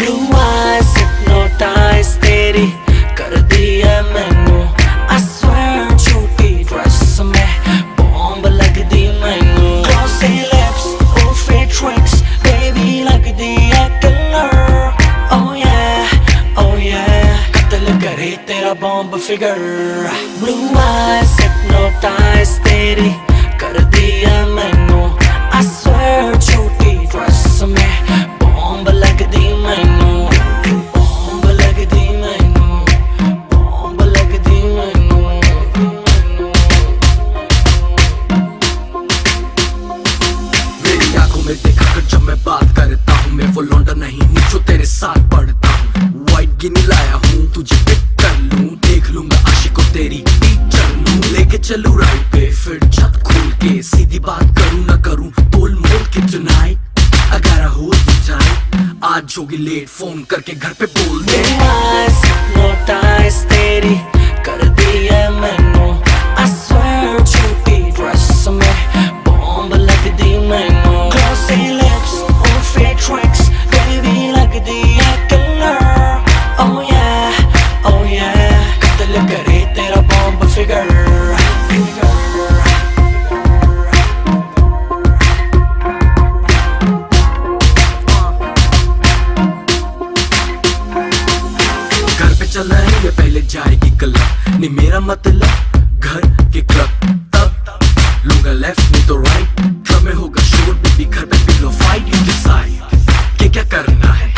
Blue eyes hypnotize तेरी कर दी है मैनू I swear छोटी ड्रेस में बॉम्ब लग दी मैनू Glossy lips, oh fit tricks baby लग दी है killer Oh yeah कत्ल करे तेरा bomb figure Blue eyes hypnotize तेरी कर दी है मैनू I swear छोटी ड्रेस में बॉम्ब लग दी मैनू बॉम्ब लग दी मैनू बॉम्ब लग दी मैनू मेरी आंखों में देखा कर जब मैं बात करता हूँ मैं वो लौंडा नहीं हूँ जो तेरे साथ पढ़ता हूँ व्हाइट गिनी लाया हूँ तुझे पिक कर लूँ देख लूंगा आशिकों तेरी टीचर लूँ लेके चलूँ राइट पे फिर छत खोल के सीधी बात करूँ ना करूँ तोल मोल के tonight I gotta hold you tight आज होगी लेट फोन करके घर पे बोल दे Eyes hypnotize तेरी कर दी है मैनू I swear छोटी ड्रेस में बॉम्ब लग दी मैनू Glossy lips, oh fit tricks baby लग दी है killer Oh yeah कत्ल करे तेरा बॉम्ब फिगर चलना है ये पहले जाएगी क्लब नहीं मेरा मतलब घर के क्लब तब लूंगा लेफ्ट नहीं तो राइट क्लब में होगा शोर बेबी घर पे पिलो फाइट यू डिसाइड कि क्या करना है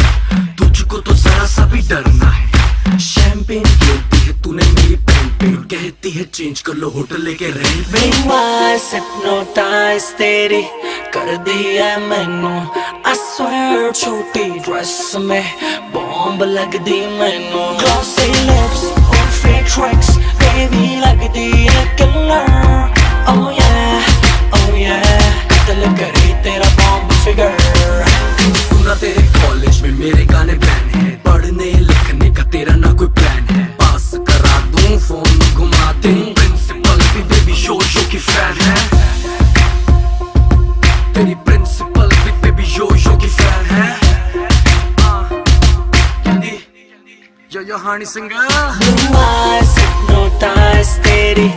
तुझको तो जरा सा भी डरना है शैंपेन गिरती है तूने मेरी पेन पे कहती है चेंज कर लो होटल लेके रेंट पे Eyes hypnotize तेरी कर दी है मैनू I swear छोटी ड्रेस में बॉम्ब लग दी मैनू Glossy lips, oh fit tricks baby लग दी है killer Oh yeah कत्ल करे तेरा बॉम्ब फिगर सुना तेरे कॉलेज में मेरे गाने बैन है पढ़ने लिखने का तेरा ना कोई प्लान है पास करा दूं फोन घुमा दूं प्रिंसिपल भी बेबी शो की फैन है तेरी प्रिंसिपल भी बेबी शो की फैन है Blue eyes hypnotize तेरी